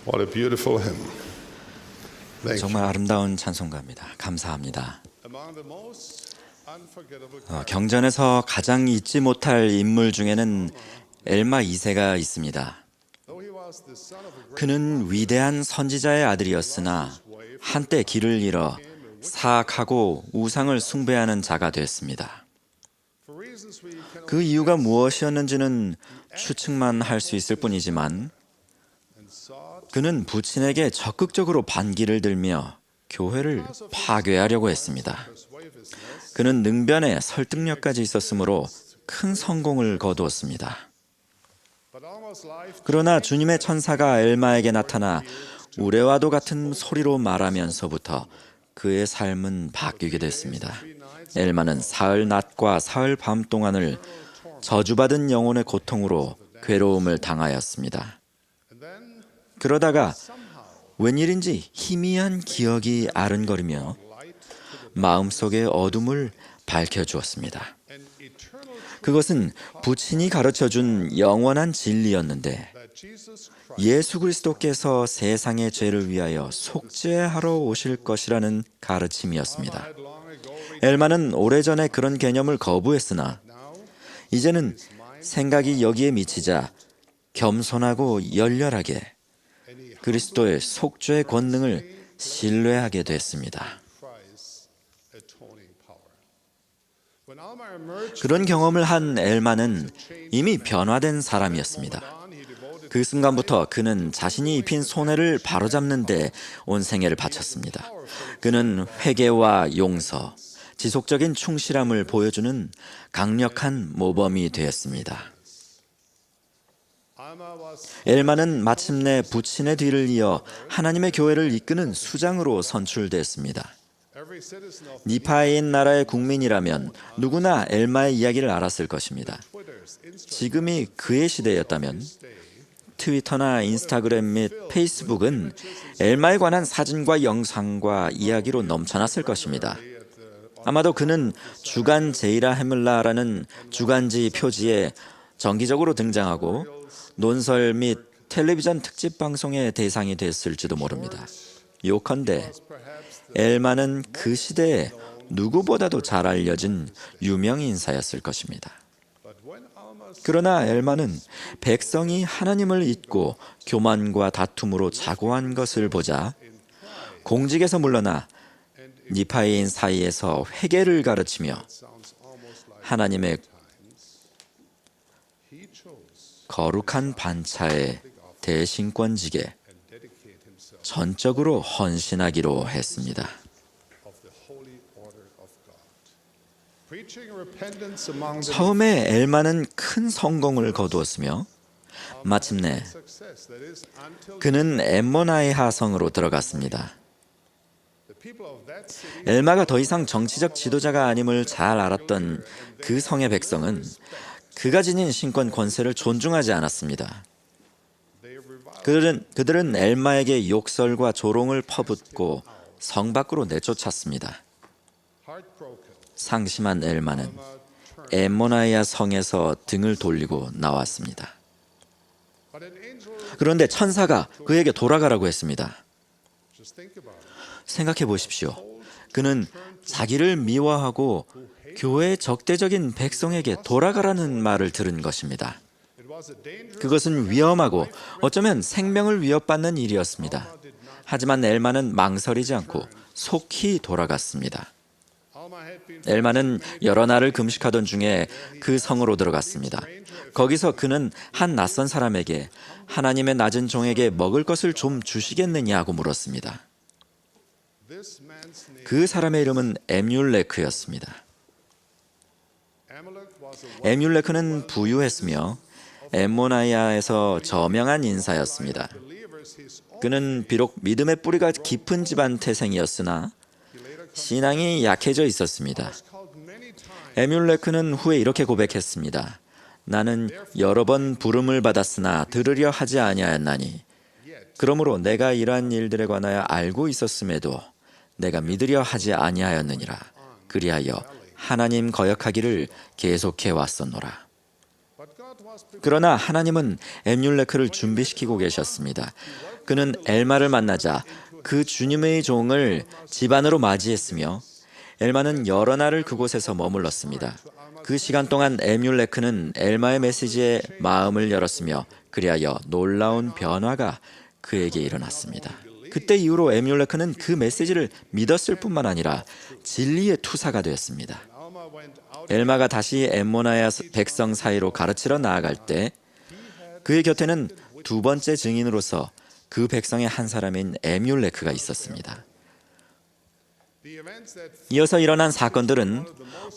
What a beautiful hymn. Thank you. 정말 아름다운 찬송가입니다. 감사합니다. Among the most unforgettable 경전에서 가장 잊지 못할 인물 중에는 엘마 2세가 있습니다. though he was the son of a great 그는 위대한 선지자의 아들이었으나 한때 길을 잃어 사악하고 우상을 숭배하는 자가 됐습니다. for reasons we cannot 그 이유가 무엇이었는지는 추측만 할 수 있을 뿐이지만 and sought 그는 부친에게 적극적으로 반기를 들며 교회를 파괴하려고 했습니다. persuasiveness 그는 능변에 설득력까지 있었으므로 큰 성공을 거두었습니다. but almost life 그러나 주님의 천사가 엘마에게 나타나 우레와도 같은 소리로 말하면서부터 그의 삶은 바뀌게 됐습니다. 엘마는 사흘 낮과 사흘 밤 동안을 저주받은 영혼의 고통으로 괴로움을 당하였습니다. and then 그러다가 웬일인지 희미한 기억이 아른거리며 마음속의 어둠을 밝혀주었습니다. an eternal truth 그것은 부친이 가르쳐준 영원한 진리였는데 that Jesus Christ 예수 그리스도께서 세상의 죄를 위하여 속죄하러 오실 것이라는 가르침이었습니다. had long ago 엘마는 오래전에 그런 개념을 거부했으나 now 이제는 생각이 여기에 미치자 겸손하고 열렬하게 and he 그리스도의 속죄의 권능을 신뢰하게 됐습니다. Christ's atoning power. When Alma emerged 그런 경험을 한 엘마는 이미 변화된 사람이었습니다. on, he devoted 그 순간부터 그는 자신이 입힌 손해를 바로잡는 데 온 생애를 바쳤습니다. 그는 회개와 용서, 지속적인 충실함을 보여주는 강력한 모범이 되었습니다. Alma was 엘마는 마침내 부친의 뒤를 이어 하나님의 교회를 이끄는 수장으로 선출됐습니다. every citizen of 니파인 나라의 국민이라면 누구나 엘마의 이야기를 알았을 것입니다. Twitter's Instagram 지금이 그의 시대였다면 트위터나 인스타그램 및 페이스북은 엘마에 관한 사진과 영상과 이야기로 넘쳐났을 것입니다. 아마도 그는 주간 제이라 헤밀라라는 주간지 표지에 정기적으로 등장하고 논설 및 텔레비전 특집 방송의 대상이 됐을지도 모릅니다. 요컨대 엘마는 그 시대에 누구보다도 잘 알려진 유명 인사였을 것입니다. but when Alma 그러나 엘마는 백성이 하나님을 잊고 교만과 다툼으로 자고한 것을 보자 공직에서 물러나 니파인 사이에서 회개를 가르치며 sounds almost like 하나님의 he chose 거룩한 반차의 대신권직에 and dedicate himself 전적으로 헌신하기로 했습니다. of the holy order of God. Preaching repentance among the 처음에 엘마는 큰 성공을 거두었으며 마침내 success that is until 그는 엠모나이하 성으로 들어갔습니다. the people of that city 엘마가 더 이상 정치적 지도자가 아님을 잘 알았던 그 성의 백성은 그가 지닌 신권 권세를 존중하지 않았습니다. they reviled 그들은 엘마에게 욕설과 조롱을 퍼붓고 성 밖으로 내쫓았습니다. heartbroken. 상심한 엘마는 엠모나이아 성에서 등을 돌리고 나왔습니다. But an angel, 그런데 천사가 그에게 돌아가라고 했습니다. just think about it. 생각해 보십시오. 그는 자기를 미워하고 교회의 적대적인 백성에게 돌아가라는 말을 들은 것입니다. It was a dangerous 그것은 위험하고 어쩌면 생명을 위협받는 일이었습니다. 하지만 엘마는 망설이지 않고 속히 돌아갔습니다. Alma had been 엘마는 여러 날을 금식하던 중에 그 성으로 들어갔습니다. 거기서 그는 한 낯선 사람에게 하나님의 낮은 종에게 먹을 것을 좀 주시겠느냐고 물었습니다. this man's name. 그 사람의 이름은 에뮬레크였습니다. Amalek was a 에뮬레크는 부유했으며 엠모나이아에서 저명한 인사였습니다. believers his own 그는 비록 믿음의 뿌리가 깊은 집안 태생이었으나 신앙이 약해져 있었습니다. called many times 에뮬레크는 후에 이렇게 고백했습니다. 나는 여러 번 부름을 받았으나 들으려 하지 아니하였나니 그러므로 내가 이러한 일들에 관하여 알고 있었음에도 내가 믿으려 하지 아니하였느니라. 그리하여 하나님 거역하기를 계속해 왔었노라. but God was 그러나 하나님은 엠뮬레크를 준비시키고 계셨습니다. 그는 엘마를 만나자 그 주님의 종을 집 안으로 맞이했으며 엘마는 여러 날을 그곳에서 머물렀습니다. 그 시간 동안 에뮬레크는 엘마의 메시지에 마음을 열었으며 그리하여 놀라운 변화가 그에게 일어났습니다. 그때 이후로 에뮬레크는 그 메시지를 믿었을 뿐만 아니라 진리의 투사가 되었습니다. 엘마가 다시 엠모나야 백성 사이로 가르치러 나아갈 때 그의 곁에는 두 번째 증인으로서 그 백성의 한 사람인 에뮬레크가 있었습니다. 이어서 일어난 사건들은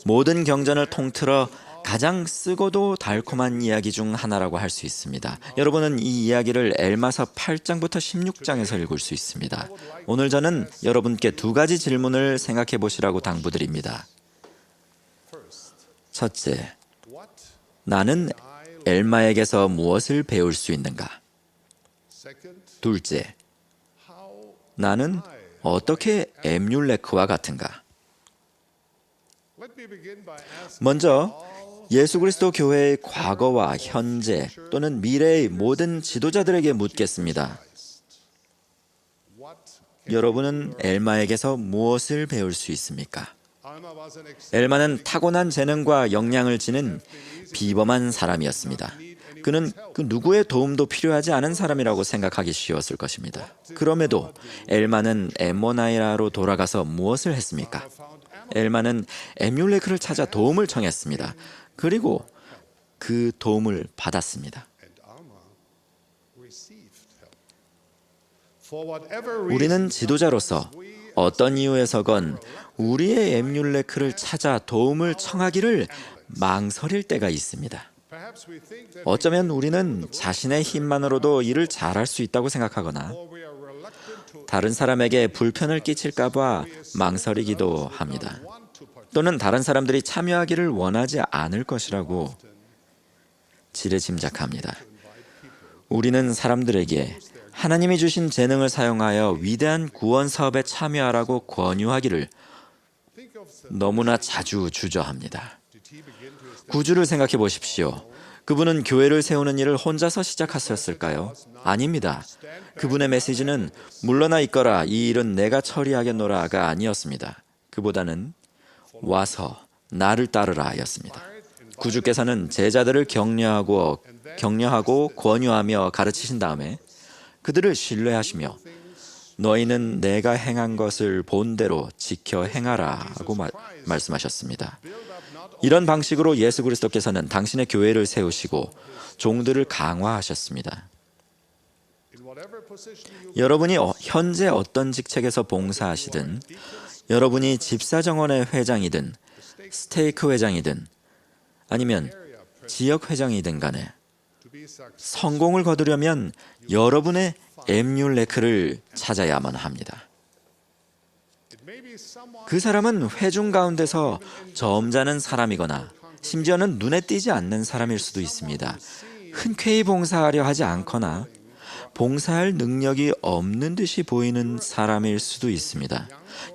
모든 경전을 통틀어 가장 쓰고도 달콤한 이야기 중 하나라고 할 수 있습니다. 여러분은 이 이야기를 엘마서 8장부터 16장에서 읽을 수 있습니다. 오늘 저는 여러분께 두 가지 질문을 생각해 보시라고 당부드립니다. 첫째, 나는 엘마에게서 무엇을 배울 수 있는가? 둘째, 나는 어떻게 에뮬레크와 같은가? 먼저 예수 그리스도 교회의 과거와 현재 또는 미래의 모든 지도자들에게 묻겠습니다. 여러분은 엘마에게서 무엇을 배울 수 있습니까? 엘마는 타고난 재능과 역량을 지닌 비범한 사람이었습니다. 그는 그 누구의 도움도 필요하지 않은 사람이라고 생각하기 쉬웠을 것입니다. 그럼에도 엘마는 엠모나이라로 돌아가서 무엇을 했습니까? 엘마는 에뮬레크를 찾아 도움을 청했습니다. 그리고 그 도움을 받았습니다. 우리는 지도자로서 어떤 이유에서건 우리의 에뮬레크를 찾아 도움을 청하기를 망설일 때가 있습니다. 어쩌면 우리는 자신의 힘만으로도 일을 잘할 수 있다고 생각하거나 다른 사람에게 불편을 끼칠까 봐 망설이기도 합니다. 또는 다른 사람들이 참여하기를 원하지 않을 것이라고 지레짐작합니다. 우리는 사람들에게 하나님이 주신 재능을 사용하여 위대한 구원 사업에 참여하라고 권유하기를 너무나 자주 주저합니다. 구주를 생각해 보십시오. 그분은 교회를 세우는 일을 혼자서 시작하셨을까요? 아닙니다. 그분의 메시지는 물러나 있거라, 이 일은 내가 처리하겠노라가 아니었습니다. 그보다는 와서 나를 따르라 였습니다. 구주께서는 제자들을 격려하고 권유하며 가르치신 다음에 그들을 신뢰하시며 너희는 내가 행한 것을 본대로 지켜 행하라고 말씀하셨습니다. 이런 방식으로 예수 그리스도께서는 당신의 교회를 세우시고 종들을 강화하셨습니다. 여러분이 현재 어떤 직책에서 봉사하시든, 여러분이 집사정원의 회장이든 스테이크 회장이든 아니면 지역 회장이든 간에 성공을 거두려면 여러분의 에뮬레크를 찾아야만 합니다. 그 사람은 회중 가운데서 점잖은 사람이거나 심지어는 눈에 띄지 않는 사람일 수도 있습니다. 흔쾌히 봉사하려 하지 않거나 봉사할 능력이 없는 듯이 보이는 사람일 수도 있습니다.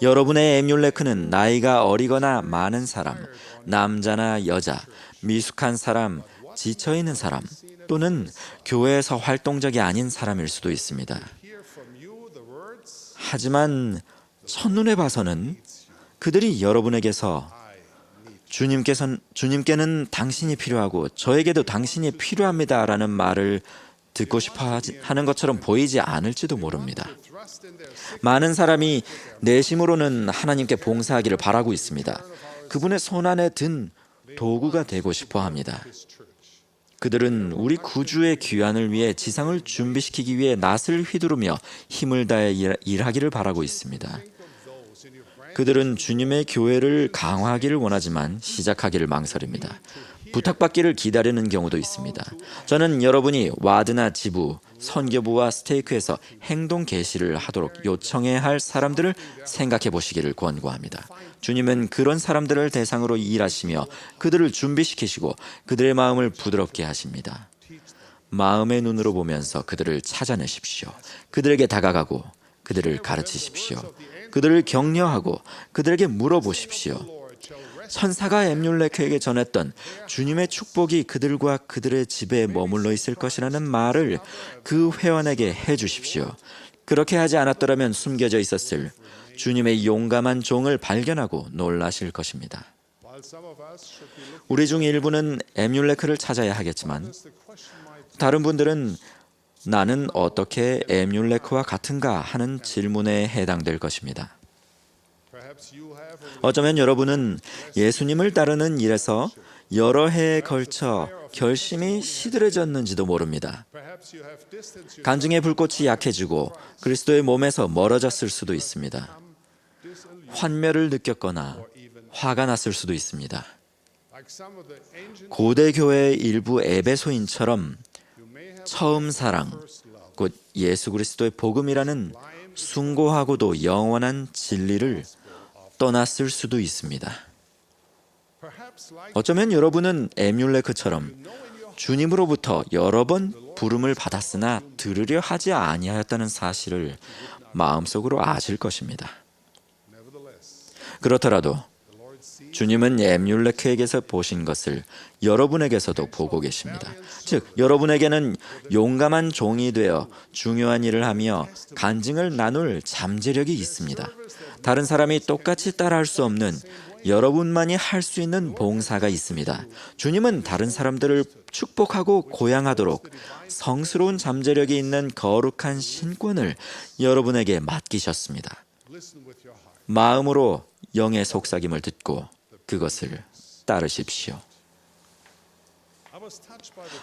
여러분의 에뮬레크는 나이가 어리거나 많은 사람, 남자나 여자, 미숙한 사람, 지쳐있는 사람, 또는 교회에서 활동적이 아닌 사람일 수도 있습니다. 하지만 첫눈에 봐서는 그들이 여러분에게서 주님께는 당신이 필요하고 저에게도 당신이 필요합니다 라는 말을 듣고 싶어 하는 것처럼 보이지 않을지도 모릅니다. 많은 사람이 내심으로는 하나님께 봉사하기를 바라고 있습니다. 그분의 손안에 든 도구가 되고 싶어 합니다. 그들은 우리 구주의 귀환을 위해 지상을 준비시키기 위해 낫을 휘두르며 힘을 다해 일하기를 바라고 있습니다. 그들은 주님의 교회를 강화하기를 원하지만 시작하기를 망설입니다. 부탁받기를 기다리는 경우도 있습니다. 저는 여러분이 와드나 지부, 선교부와 스테이크에서 행동 개시를 하도록 요청해야 할 사람들을 생각해 보시기를 권고합니다. 주님은 그런 사람들을 대상으로 일하시며 그들을 준비시키시고 그들의 마음을 부드럽게 하십니다. 마음의 눈으로 보면서 그들을 찾아내십시오. 그들에게 다가가고 그들을 가르치십시오. 그들을 격려하고 그들에게 물어보십시오. 천사가 엠률레크에게 전했던 주님의 축복이 그들과 그들의 집에 머물러 있을 것이라는 말을 그 회원에게 해주십시오. 그렇게 하지 않았더라면 숨겨져 있었을 주님의 용감한 종을 발견하고 놀라실 것입니다. 우리 중 일부는 엠률레크를 찾아야 하겠지만 다른 분들은 나는 어떻게 엠률레크와 같은가 하는 질문에 해당될 것입니다. 어쩌면 여러분은 예수님을 따르는 일에서 여러 해에 걸쳐 결심이 시들해졌는지도 모릅니다. 간증의 불꽃이 약해지고 그리스도의 몸에서 멀어졌을 수도 있습니다. 환멸을 느꼈거나 화가 났을 수도 있습니다. 고대 교회의 일부 에베소인처럼 처음 사랑, 곧 예수 그리스도의 복음이라는 숭고하고도 영원한 진리를 떠났을 수도 있습니다. 어쩌면 여러분은 엠률레크처럼 주님으로부터 여러 번 부름을 받았으나 들으려 하지 아니하였다는 사실을 마음속으로 아실 것입니다. 그렇더라도 주님은 엠률레크에게서 보신 것을 여러분에게서도 보고 계십니다. 즉, 여러분에게는 용감한 종이 되어 중요한 일을 하며 간증을 나눌 잠재력이 있습니다. 다른 사람이 똑같이 따라할 수 없는 여러분만이 할 수 있는 봉사가 있습니다. 주님은 다른 사람들을 축복하고 고양하도록 성스러운 잠재력이 있는 거룩한 신권을 여러분에게 맡기셨습니다. 마음으로 영의 속삭임을 듣고 그것을 따르십시오.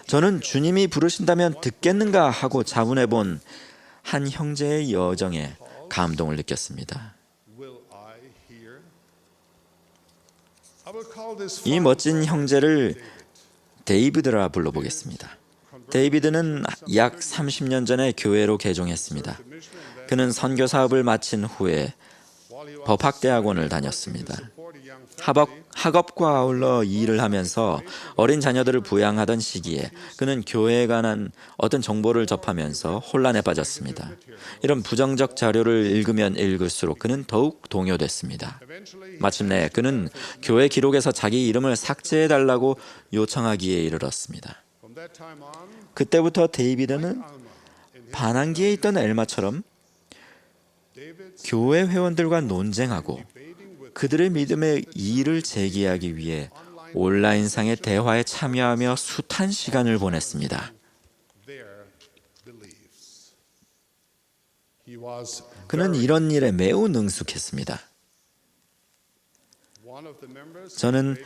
저는 주님이 부르신다면 듣겠는가 하고 자문해 본 한 형제의 여정에 감동을 느꼈습니다. 이 멋진 형제를 데이비드라 불러보겠습니다. 데이비드는 약 30년 전에 교회로 개종했습니다. 그는 선교 사업을 마친 후에 법학대학원을 다녔습니다. 학업과 아울러 일을 하면서 어린 자녀들을 부양하던 시기에 그는 교회에 관한 어떤 정보를 접하면서 혼란에 빠졌습니다. 이런 부정적 자료를 읽으면 읽을수록 그는 더욱 동요됐습니다. 마침내 그는 교회 기록에서 자기 이름을 삭제해달라고 요청하기에 이르렀습니다. 그때부터 데이비드는 반항기에 있던 엘마처럼 교회 회원들과 논쟁하고 그들의 믿음의 이의를 제기하기 위해 온라인상의 대화에 참여하며 숱한 시간을 보냈습니다. 그는 이런 일에 매우 능숙했습니다. 저는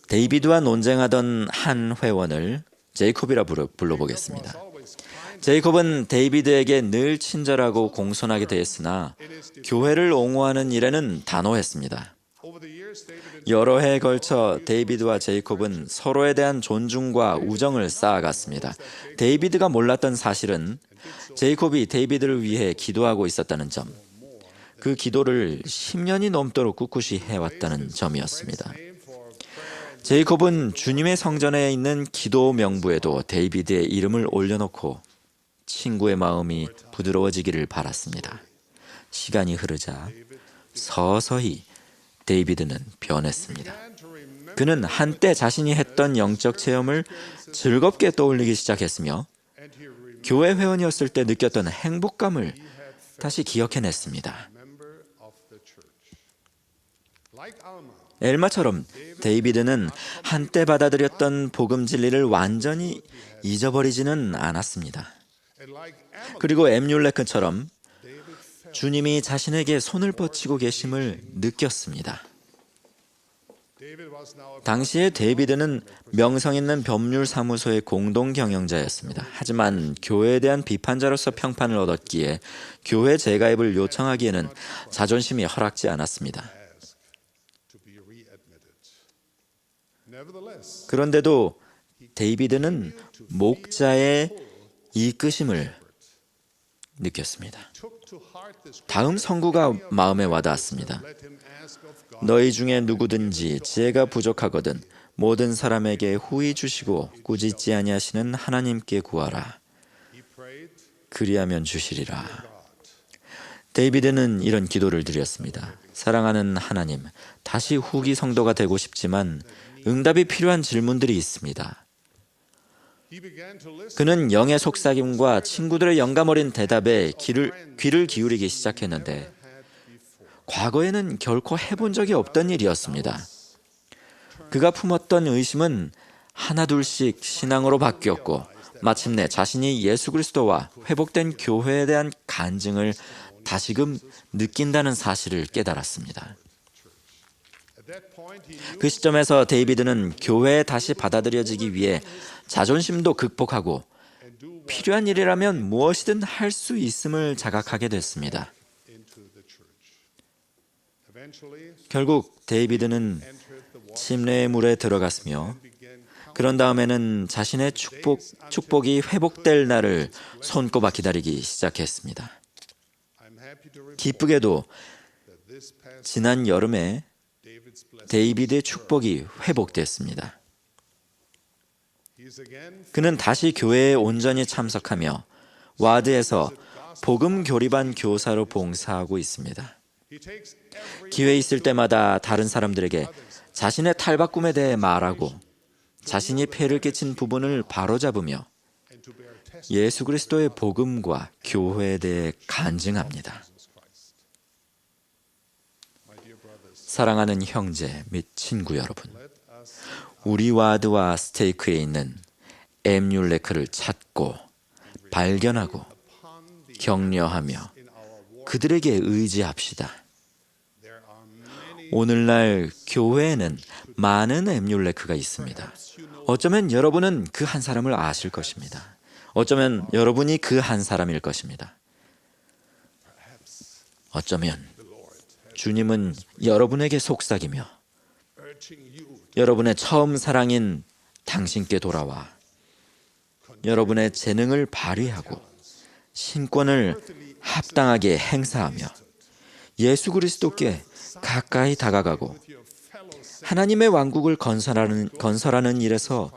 데이비드와 논쟁하던 한 회원을 제이콥이라 불러보겠습니다. 제이콥은 데이비드에게 늘 친절하고 공손하게 대했으나 교회를 옹호하는 일에는 단호했습니다. 여러 해에 걸쳐 데이비드와 제이콥은 서로에 대한 존중과 우정을 쌓아갔습니다. 데이비드가 몰랐던 사실은 제이콥이 데이비드를 위해 기도하고 있었다는 점, 그 기도를 10년이 넘도록 꿋꿋이 해왔다는 점이었습니다. 제이콥은 주님의 성전에 있는 기도 명부에도 데이비드의 이름을 올려놓고 친구의 마음이 부드러워지기를 바랐습니다. 시간이 흐르자 서서히 데이비드는 변했습니다. 그는 한때 자신이 했던 영적 체험을 즐겁게 떠올리기 시작했으며 교회 회원이었을 때 느꼈던 행복감을 다시 기억해냈습니다. 엘마처럼 데이비드는 한때 받아들였던 복음 진리를 완전히 잊어버리지는 않았습니다. 그리고 엠률레크처럼 주님이 자신에게 손을 뻗치고 계심을 느꼈습니다. 당시에 데이비드는 명성 있는 법률사무소의 공동 경영자였습니다. 하지만 교회에 대한 비판자로서 평판을 얻었기에 교회 재가입을 요청하기에는 자존심이 허락지 않았습니다. 그런데도 데이비드는 목자의 이끄심을 느꼈습니다. 다음 선구가 마음에 와닿았습니다. 너희 중에 누구든지 지혜가 부족하거든 모든 사람에게 후히 주시고 꾸짖지 아니하시는 하나님께 구하라. 그리하면 주시리라. 데이비드는 이런 기도를 드렸습니다. 사랑하는 하나님, 다시 후기 성도가 되고 싶지만 응답이 필요한 질문들이 있습니다. 그는 영의 속삭임과 친구들의 영감 어린 대답에 귀를 기울이기 시작했는데 과거에는 결코 해본 적이 없던 일이었습니다. 그가 품었던 의심은 하나둘씩 신앙으로 바뀌었고 마침내 자신이 예수 그리스도와 회복된 교회에 대한 간증을 다시금 느낀다는 사실을 깨달았습니다. 그 시점에서 데이비드는 교회에 다시 받아들여지기 위해 자존심도 극복하고 필요한 일이라면 무엇이든 할 수 있음을 자각하게 됐습니다. 결국 데이비드는 침례의 물에 들어갔으며 그런 다음에는 자신의 축복이 회복될 날을 손꼽아 기다리기 시작했습니다. 기쁘게도 지난 여름에 데이비드의 축복이 회복됐습니다. 그는 다시 교회에 온전히 참석하며 와드에서 복음 교리반 교사로 봉사하고 있습니다. 기회 있을 때마다 다른 사람들에게 자신의 탈바꿈에 대해 말하고 자신이 폐를 끼친 부분을 바로잡으며 예수 그리스도의 복음과 교회에 대해 간증합니다. 사랑하는 형제 및 친구 여러분, 우리 와드와 스테이크에 있는 엠뮬레크를 찾고 발견하고 격려하며 그들에게 의지합시다. 오늘날 교회에는 많은 엠뮬레크가 있습니다. 어쩌면 여러분은 그 한 사람을 아실 것입니다. 어쩌면 여러분이 그 한 사람일 것입니다. 어쩌면 주님은 여러분에게 속삭이며 여러분의 처음 사랑인 당신께 돌아와 여러분의 재능을 발휘하고 신권을 합당하게 행사하며 예수 그리스도께 가까이 다가가고 하나님의 왕국을 건설하는 일에서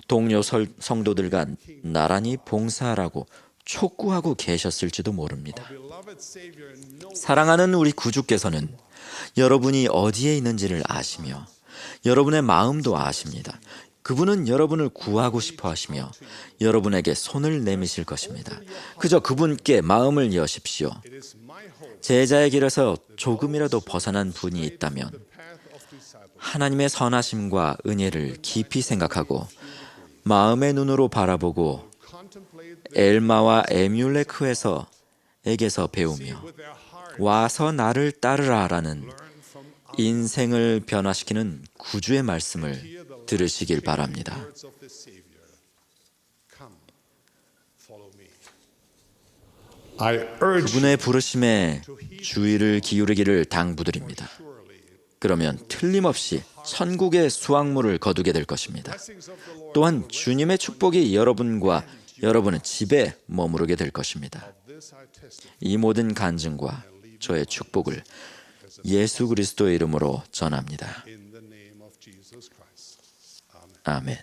동료 성도들과 나란히 봉사하라고 촉구하고 계셨을지도 모릅니다. 사랑하는 우리 구주께서는 여러분이 어디에 있는지를 아시며 여러분의 마음도 아십니다. 그분은 여러분을 구하고 싶어 하시며 여러분에게 손을 내미실 것입니다. 그저 그분께 마음을 여십시오. 제자의 길에서 조금이라도 벗어난 분이 있다면 하나님의 선하심과 은혜를 깊이 생각하고 마음의 눈으로 바라보고 엘마와 에뮬레크에게서 배우며 와서 나를 따르라라는 인생을 변화시키는 구주의 말씀을 들으시길 바랍니다. 그분의 부르심에 주의를 기울이기를 당부드립니다. 그러면 틀림없이 천국의 수확물을 거두게 될 것입니다. 또한 주님의 축복이 여러분과 여러분의 집에 머무르게 될 것입니다. 이 모든 간증과 저의 축복을 예수 그리스도의 이름으로 전합니다. 아멘.